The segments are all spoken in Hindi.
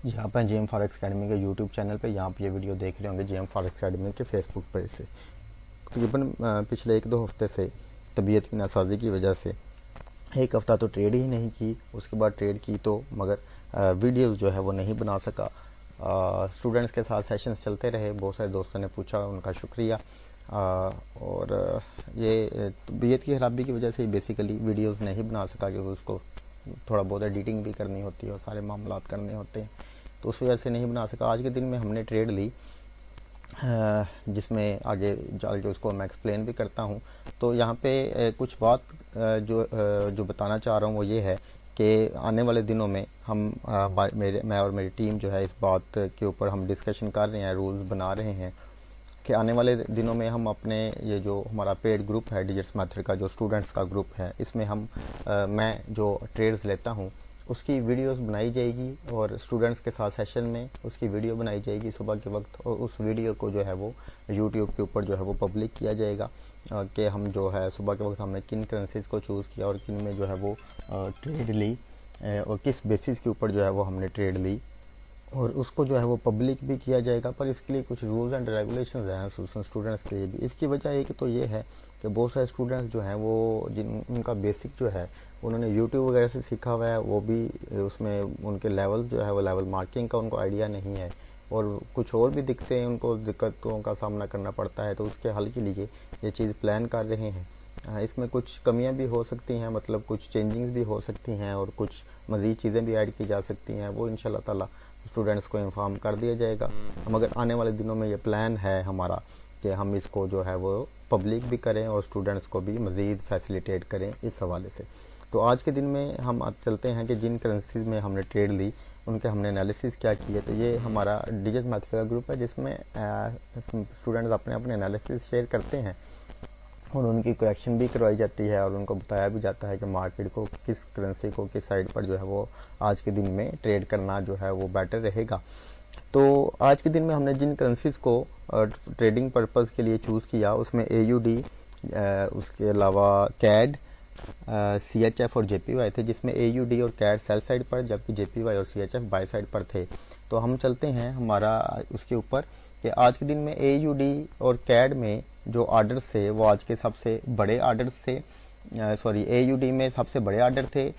जी आप हैं जेएम फॉरेक्स अकेडमी के यूट्यूब चैनल पे। यहाँ पे ये वीडियो देख रहे होंगे जेएम फॉरेक्स अकेडमी के फेसबुक पेज से। तकरीबन पिछले 1-2 हफ्ते से तबीयत की नासाजी की वजह से एक हफ़्ता तो ट्रेड ही नहीं की। उसके बाद ट्रेड की तो मगर वीडियोस जो है वो नहीं बना सका। स्टूडेंट्स के साथ सेशंस चलते रहे, बहुत सारे दोस्तों ने पूछा, उनका शुक्रिया। और ये तबीयत की खराबी की वजह से बेसिकली वीडियोस नहीं बना सका, क्योंकि उसको थोड़ा बहुत एडिटिंग भी करनी होती है और सारे मामलात करने होते हैं, तो उस वजह से नहीं बना सका। आज के दिन में हमने ट्रेड ली, जिसमें आगे जाके उसको मैं एक्सप्लेन भी करता हूँ। तो यहाँ पे कुछ बात जो बताना चाह रहा हूँ वो ये है कि आने वाले दिनों में हम मैं और मेरी टीम जो है इस बात के ऊपर हम डिस्कशन कर रहे हैं, रूल्स बना रहे हैं कि आने वाले दिनों में हम अपने ये जो हमारा पेड ग्रुप है डिजिट्स मेथड का, जो स्टूडेंट्स का ग्रुप है, इसमें मैं जो ट्रेड्स लेता हूँ उसकी वीडियोस बनाई जाएगी और स्टूडेंट्स के साथ सेशन में उसकी वीडियो बनाई जाएगी सुबह के वक्त, और उस वीडियो को जो है वो यूट्यूब के ऊपर जो है वो पब्लिक किया जाएगा कि हम जो है सुबह के वक्त हमने किन करेंसीज को चूज़ किया और किन में जो है वो ट्रेड ली और किस बेसिस के ऊपर जो है वो हमने ट्रेड ली, और उसको जो है वो पब्लिक भी किया जाएगा। पर इसके लिए कुछ रूल्स एंड रेगुलेशंस हैं स्टूडेंट्स के लिए भी। इसकी वजह एक तो ये है कि बहुत सारे स्टूडेंट्स जो हैं वो उनका बेसिक जो है उन्होंने यूट्यूब वगैरह से सीखा हुआ है, वो भी उसमें उनके लेवल्स जो है वो लेवल मार्किंग का उनको आइडिया नहीं है, और कुछ और भी दिखते हैं, उनको दिक्कतों का सामना करना पड़ता है। तो उसके हल के लिए ये चीज़ प्लान कर रहे हैं। इसमें कुछ कमियां भी हो सकती हैं, मतलब कुछ चेंजिंग्स भी हो सकती हैं और कुछ मज़ीद चीज़ें भी ऐड की जा सकती हैं, वो इंशाल्लाह ताला स्टूडेंट्स को इन्फॉर्म कर दिया जाएगा। मगर आने वाले दिनों में ये प्लान है हमारा कि हम इसको जो है वो पब्लिक भी करें और स्टूडेंट्स को भी मज़ीद फैसिलिटेट करें इस हवाले से। तो आज के दिन में हम चलते हैं कि जिन करेंसीज में हमने ट्रेड ली उनके हमने एनालिसिस क्या किए। तो ये हमारा डिजिट्स मेथड का ग्रुप है, जिसमें स्टूडेंट्स अपने अपने एनालिसिस शेयर करते हैं और उनकी करेक्शन भी करवाई जाती है और उनको बताया भी जाता है कि मार्केट को किस करेंसी को किस साइड पर जो है वो आज के दिन में ट्रेड करना जो है वो बेटर रहेगा। तो आज के दिन में हमने जिन करेंसीज को ट्रेडिंग पर्पस के लिए चूज़ किया उसमें AUD, उसके अलावा CAD, CHF और JPY थे, जिसमें AUD और CAD सेल साइड पर जबकि JPY और CHF बाय साइड पर थे। तो हम चलते हैं हमारा उसके ऊपर कि आज के दिन में AUD और CAD में जो आर्डर्स थे वो आज के सबसे बड़े आर्डर्स थे। AUD में सबसे बड़े आर्डर थे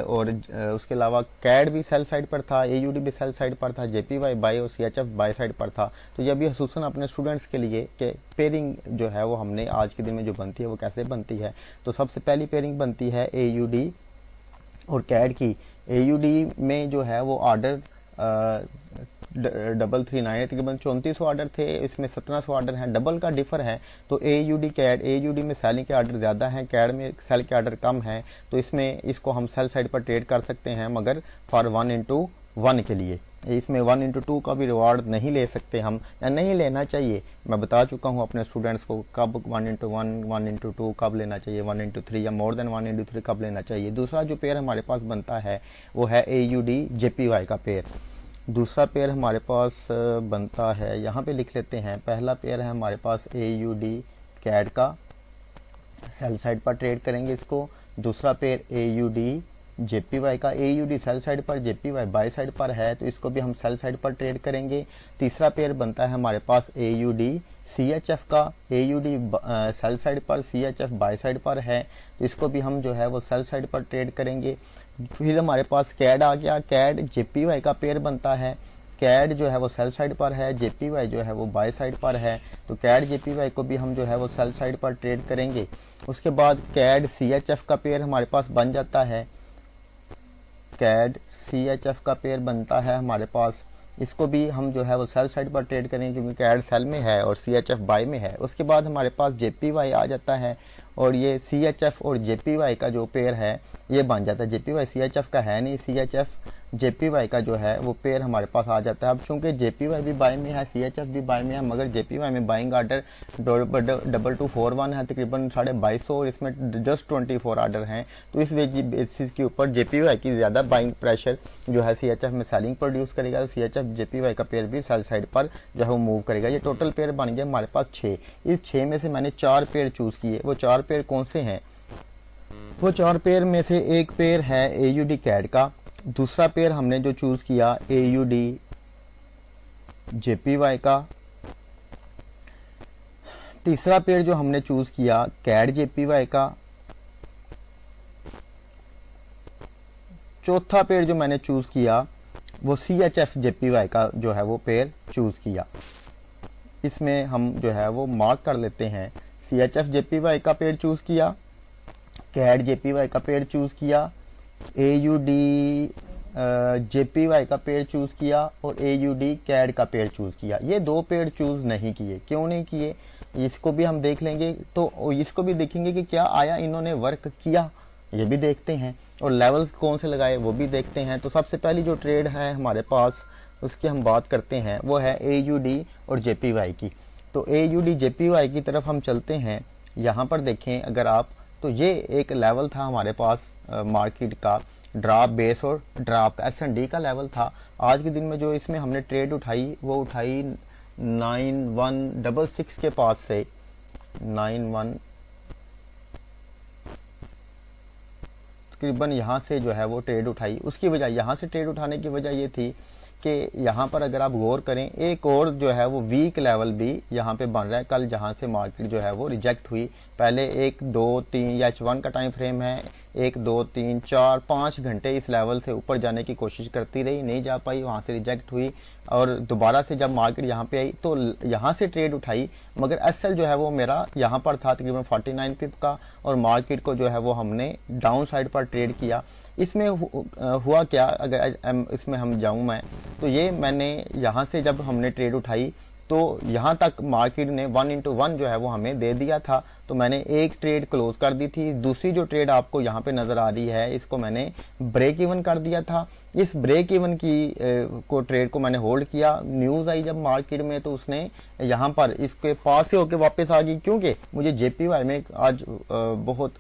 और उसके अलावा CAD भी सेल साइड पर था, AUD भी सेल साइड पर था, JPY बाय और CHF बाय साइड पर था। तो यह भी खसूसन अपने स्टूडेंट्स के लिए कि पेयरिंग जो है वो हमने आज के दिन में जो बनती है वो कैसे बनती है। तो सबसे पहली पेयरिंग बनती है AUD और CAD की। AUD में जो है वो आर्डर 339 तकरीबन 3400 ऑर्डर थे, इसमें 1700 ऑर्डर हैं, डबल का डिफर है। तो AUD CAD, AUD में सेलिंग के ऑर्डर ज़्यादा हैं, CAD में सेल के ऑर्डर कम है। तो इसमें इसको हम सेल साइड पर ट्रेड कर सकते हैं, मगर फॉर 1:1 के लिए। इसमें 1:2 का भी रिवार्ड नहीं ले सकते हम, या नहीं लेना चाहिए। मैं बता चुका हूँ अपने स्टूडेंट्स को कब 1:1, 1:2 कब लेना चाहिए, 1:3 या मोर देन 1:3 कब लेना चाहिए। दूसरा जो पेयर हमारे पास बनता है वो है AUD JPY का पेयर। दूसरा पेयर हमारे पास बनता है, यहाँ पे लिख लेते हैं। पहला पेयर है हमारे पास AUD CAD का, सेल साइड पर ट्रेड करेंगे इसको। दूसरा पेयर AUD JPY का, AUD सेल साइड पर, JPY बाय साइड पर है, तो इसको भी हम सेल साइड पर ट्रेड करेंगे। तीसरा पेयर बनता है हमारे पास AUD CHF का, AUD सेल साइड पर, CHF बाय साइड पर है, तो इसको भी हम जो है वो सेल साइड पर ट्रेड करेंगे। फिर हमारे पास CAD आ गया, CAD JPY का पेयर बनता है। CAD जो है वो सेल साइड पर है, JPY जो है वो बाय साइड पर है, तो CAD JPY को भी हम जो है वो सेल साइड पर ट्रेड करेंगे। उसके बाद CAD CHF का पेयर हमारे पास बन जाता है, CAD CHF का पेयर बनता है हमारे पास। इसको भी हम जो है वो सेल साइड पर ट्रेड करेंगे, क्योंकि CAD सेल में है और CHF बाय में है। उसके बाद हमारे पास JPY आ जाता है, और ये CHF और JPY का जो पेयर है ये बन जाता है। JPY CHF का है नहीं, CHF JPY का जो है वो पेयर हमारे पास आ जाता है। अब चूंकि JPY भी बाय में है, CHF भी बाय में है, मगर JPY में बाइंग आर्डर 2241 है, तकरीबन 2250, और इसमें जस्ट 24 आर्डर हैं। तो इस बेसिस के ऊपर JPY की ज़्यादा बाइंग प्रेशर जो है CHF में सेलिंग प्रोड्यूस करेगा, तो CHF JPY का पेयर भी सेल साइड पर जो है वो मूव करेगा। ये टोटल पेयर बन गया हमारे पास 6। इस 6 में से मैंने 4 पेयर चूज़ किए। वो 4 पेयर कौन से हैं? वो 4 पेयर में से एक पेयर है AUD CAD का, दूसरा पेयर हमने जो चूज़ किया AUD JPY का। तीसरा पेयर जो हमने चूज़ किया CAD JPY का। चौथा पेयर जो मैंने चूज़ किया वो CHF JPY का जो है वो पेयर चूज़ किया। इसमें हम जो है वो मार्क कर लेते हैं। CHF JPY का पेयर चूज़ किया, CAD JPY का पेयर चूज़ किया, AUD JPY का पेयर चूज़ किया और AUD CAD का पेयर चूज़ किया। ये दो पेयर चूज़ नहीं किए। क्यों नहीं किए इसको भी हम देख लेंगे, तो इसको भी देखेंगे कि क्या आया इन्होंने वर्क किया, ये भी देखते हैं, और लेवल्स कौन से लगाए वो भी देखते हैं। तो सबसे पहली जो ट्रेड है हमारे पास उसकी हम बात करते हैं, वो है AUD और JPY की। तो AUD JPY की तरफ हम चलते हैं। यहाँ पर देखें अगर आप, तो ये एक लेवल था हमारे पास मार्केट का, ड्रॉप बेस और ड्रॉप का S&D का लेवल था। आज के दिन में जो इसमें हमने ट्रेड उठाई वो उठाई 9166 के पास से 91 तकरीबन यहाँ से जो है वो ट्रेड उठाई। उसकी वजह, यहाँ से ट्रेड उठाने की वजह ये थी कि यहाँ पर अगर आप गौर करें एक और जो है वो वीक लेवल भी यहाँ पे बन रहा है। कल जहाँ से मार्केट जो है वो रिजेक्ट हुई, पहले 1 2 3 H1 का टाइम फ्रेम है, 1 2 3 4 5 घंटे इस लेवल से ऊपर जाने की कोशिश करती रही, नहीं जा पाई, वहाँ से रिजेक्ट हुई और दोबारा से जब मार्केट यहाँ पे आई तो यहाँ से ट्रेड उठाई। मगर एसएल जो है वो मेरा यहाँ पर था तकरीबन 49 पिप का, और मार्केट को जो है वो हमने डाउन साइड पर ट्रेड किया। इसमें हुआ क्या, अगर इसमें हम जाऊं मैं, तो ये मैंने यहाँ से जब हमने ट्रेड उठाई तो यहाँ तक मार्केट ने 1:1 जो है वो हमें दे दिया था, तो मैंने एक ट्रेड क्लोज कर दी थी। दूसरी जो ट्रेड आपको यहाँ पे नज़र आ रही है इसको मैंने ब्रेक इवन कर दिया था। इस ब्रेक इवन की को ट्रेड को मैंने होल्ड किया। न्यूज़ आई जब मार्केट में तो उसने यहाँ पर इसके पास से होके वापस आ गई, क्योंकि मुझे JPY में आज बहुत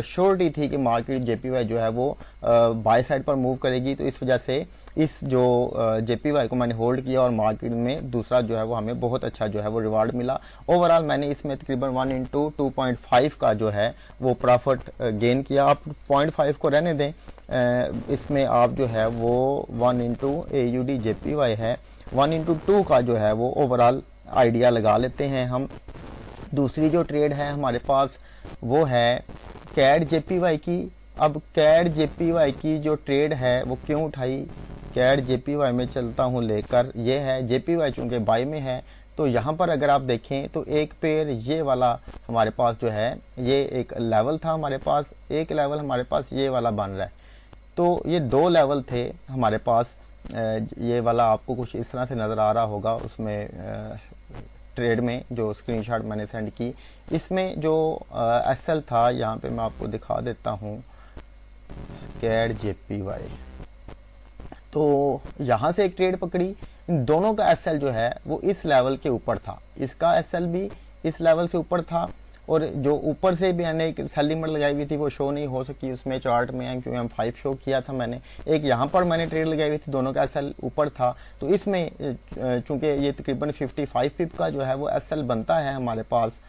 श्योरिटी थी कि मार्केट JPY जो है वो बाय साइड पर मूव करेगी। तो इस वजह से इस जो JPY को मैंने होल्ड किया और मार्केट में दूसरा जो है वो हमें बहुत अच्छा जो है वो रिवार्ड मिला। ओवरऑल मैंने इसमें तकरीबन 1:2.5 का जो है वो प्रॉफिट गेन किया। आप 0.5 को रहने दें, इसमें आप जो है वो 1:AUD JPY है, 1:2 का जो है वो ओवरऑल आइडिया लगा लेते हैं हम। दूसरी जो ट्रेड है हमारे पास वो है CAD JPY की। अब CAD JPY की जो ट्रेड है वो क्यों उठाई, CAD JPY में चलता हूँ लेकर, ये है JPY चूंकि बाय में है। तो यहाँ पर अगर आप देखें तो एक पेयर ये वाला हमारे पास जो है ये एक लेवल था हमारे पास, एक लेवल हमारे पास ये वाला बन रहा है। तो ये दो लेवल थे हमारे पास, ये वाला आपको कुछ इस तरह से नज़र आ रहा होगा उसमें ट्रेड में जो स्क्रीनशॉट मैंने सेंड की। इसमें जो SL था यहाँ पे मैं आपको दिखा देता हूँ, CAD JPY। तो यहाँ से एक ट्रेड पकड़ी, इन दोनों का SL जो है वो इस लेवल के ऊपर था, इसका SL भी इस लेवल से ऊपर था, और जो ऊपर से भी मैंने एक सेल लिमिट लगाई हुई थी वो शो नहीं हो सकी उसमें चार्ट में, MQM5 शो किया था मैंने। एक यहाँ पर मैंने ट्रेड लगाई हुई थी, दोनों का SL ऊपर था। तो इसमें चूंकि ये तकरीबन 55 पिप का जो है वो SL बनता है हमारे पास,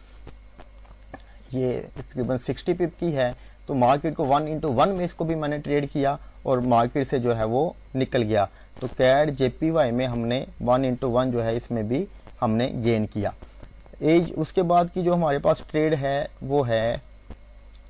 ये तकरीबन 60 पिप की है। तो मार्केट को 1:1 में इसको भी मैंने ट्रेड किया और मार्केट से जो है वो निकल गया। तो CAD JPY में हमने 1:1 जो है इसमें भी हमने गेन किया। एज उसके बाद की जो हमारे पास ट्रेड है वो है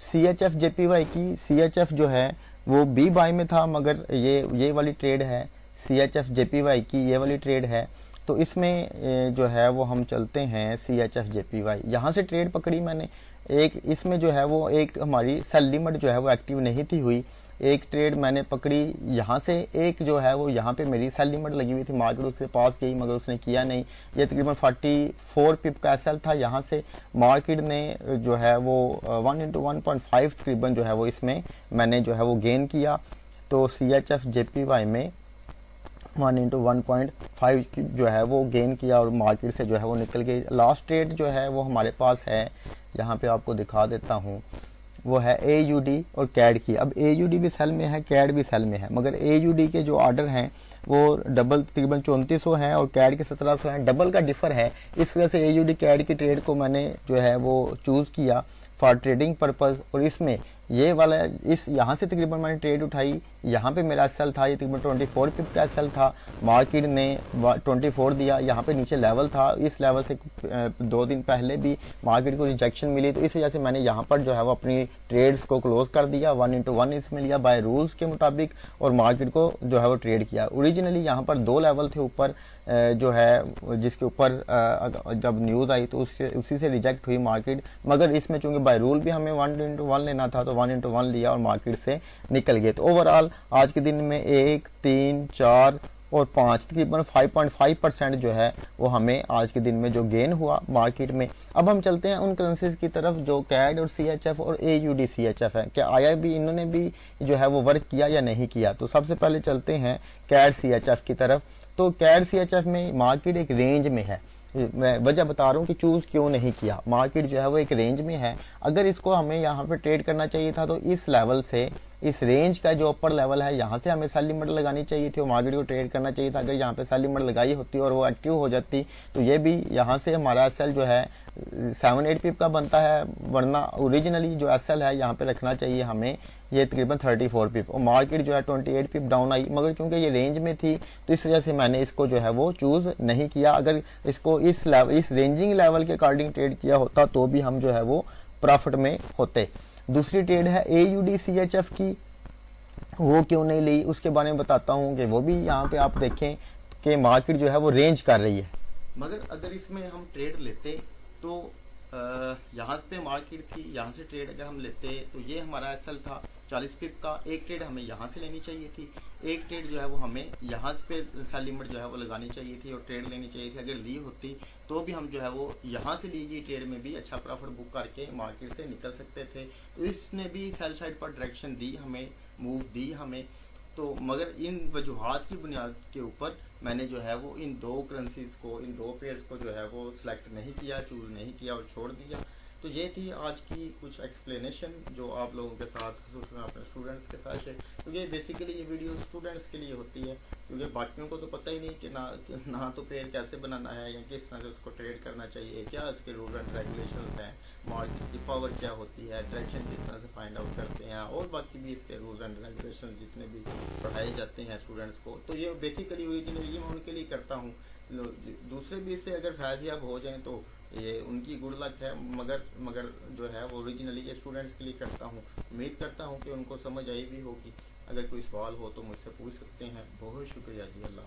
CHF JPY की। CHF जो है वो B बाय में था, मगर ये वाली ट्रेड है CHF JPY की, ये वाली ट्रेड है। तो इसमें जो है वो हम चलते हैं CHF JPY। यहाँ से ट्रेड पकड़ी मैंने एक, इसमें जो है वो एक हमारी सेल लिमिट जो है वो एक्टिव नहीं थी हुई। एक ट्रेड मैंने पकड़ी यहाँ से, एक जो है वो यहाँ पे मेरी सेल लिमिट लगी हुई थी, मार्केट उसके पास गई मगर उसने किया नहीं। ये तकरीबन 44 पिप का SL था। यहाँ से मार्केट ने जो है वो 1:1.5 तकरीबन जो है वो इसमें मैंने जो है वो गेन किया। तो CHF JPY में 1:1.5 जो है वो गेन किया और मार्केट से जो है वो निकल गई। लास्ट ट्रेड जो है वो हमारे पास है, यहाँ पे आपको दिखा देता हूँ, वो है AUD और CAD की। अब AUD भी सेल में है, CAD भी सेल में है, मगर AUD के जो ऑर्डर हैं वो डबल तकरीबन 3400 हैं और CAD के 1700 हैं, डबल का डिफर है। इस वजह से AUD CAD की ट्रेड को मैंने जो है वो चूज़ किया फॉर ट्रेडिंग पर्पज़। और इसमें ये वाला इस यहाँ से तकरीबन मैंने ट्रेड उठाई, यहाँ पे मेरा एसएल था, ये तकरीबन 24 पिप का एसएल था, मार्केट ने 24 दिया, यहाँ पे नीचे लेवल था, इस लेवल से 2 दिन पहले भी मार्केट को रिजेक्शन मिली, तो इस वजह से मैंने यहाँ पर जो है वो अपनी ट्रेड्स को क्लोज कर दिया, 1:1 इसमें लिया बाय रूल्स के मुताबिक, और मार्केट को जो है वो ट्रेड किया। ओरिजिनली यहाँ पर 2 लेवल थे ऊपर जो है जिसके ऊपर जब न्यूज़ आई तो उसी से रिजेक्ट हुई मार्केट, मगर इसमें चूंकि बाय रूल भी हमें 1:1 लेना था तो 1:1 लिया और मार्केट से निकल गए। तो ओवरऑल आज के दिन में 1, 3, 4 और 5 तकरीबन 5.5% जो है वो हमें आज के दिन में जो गेन हुआ मार्केट में। अब हम चलते हैं उन करेंसीज की तरफ जो कैड और CHF और AUD CHF है, क्या आया भी इन्होंने भी जो है वो वर्क किया या नहीं किया। तो सबसे पहले चलते हैं कैड CHF की तरफ। तो कैड CHF में मार्केट एक रेंज में है, मैं वजह बता रहा हूँ कि चूज क्यों नहीं किया। मार्केट जो है वो एक रेंज में है, अगर इसको हमें यहाँ पे ट्रेड करना चाहिए था तो इस लेवल से, इस रेंज का जो अपर लेवल है यहाँ से हमें सेल लिमिट लगानी चाहिए थी और मार्केट को ट्रेड करना चाहिए था। अगर यहाँ पे सेल लिमिट लगाई होती और वो एक्टिव हो जाती तो ये भी यहाँ से हमारा एसएल जो है 7-8 पिप का बनता है, वरना ओरिजिनली जो एसएल है यहाँ पे रखना चाहिए हमें ये तकरीबन 34 पिप, और मार्केट जो है 28 पिप डाउन आई, मगर चूंकि ये रेंज में थी तो इस वजह से मैंने इसको जो है वो चूज नहीं किया। अगर इसको इस रेंजिंग लेवल के अकॉर्डिंग ट्रेड किया होता तो भी हम जो है वो प्रॉफिट में होते। दूसरी ट्रेड है AUD CHF की, वो क्यों नहीं ली उसके बारे में बताता हूँ कि वो भी यहाँ पे आप देखें कि मार्केट जो है वो रेंज कर रही है, मगर अगर इसमें हम ट्रेड लेते तो यहाँ पे मार्केट थी, यहाँ से ट्रेड अगर हम लेते तो ये हमारा एसएल था 40 पिप का, एक ट्रेड हमें यहाँ से लेनी चाहिए थी, एक ट्रेड जो है वो हमें यहाँ पे सेल लिमिट जो है वो लगानी चाहिए थी और ट्रेड लेनी चाहिए थी। अगर ली होती तो भी हम जो है वो यहाँ से ली गई ट्रेड में भी अच्छा प्रॉफिट बुक करके मार्केट से निकल सकते थे। तो इसने भी सेल साइड पर डायरेक्शन दी हमें, मूव दी हमें। तो मगर इन वजूहात की बुनियाद के ऊपर मैंने जो है वो इन 2 करेंसीज को, इन 2 पेयर्स को जो है वो सिलेक्ट नहीं किया, चूज नहीं किया और छोड़ दिया। तो ये थी आज की कुछ एक्सप्लेनेशन जो आप लोगों के साथ, अपने स्टूडेंट्स के साथ शेयर। तो ये बेसिकली ये वीडियो स्टूडेंट्स के लिए होती है, क्योंकि बाकियों को तो पता ही नहीं कि ना तो पेयर कैसे बनाना है या किस तरह से उसको ट्रेड करना चाहिए, क्या इसके रूल एंड रेगुलेशन हैं, मार्केट की पावर क्या होती है, डायरेक्शन किस तरह से फाइंड आउट करते हैं, और बाकी भी इसके रूल्स एंड रेगुलेशन जितने भी पढ़ाए जाते हैं स्टूडेंट्स को। तो ये बेसिकली ओरिजिनली मैं उनके लिए करता हूँ, दूसरे भी इससे अगर फायदेयाब हो जाएं तो ये उनकी गुड लक है, मगर जो है वो ओरिजिनली ये स्टूडेंट्स के लिए करता हूँ। उम्मीद करता हूँ कि उनको समझ आई भी होगी। अगर कोई सवाल हो तो मुझसे पूछ सकते हैं। बहुत शुक्रिया जी, अल्लाह।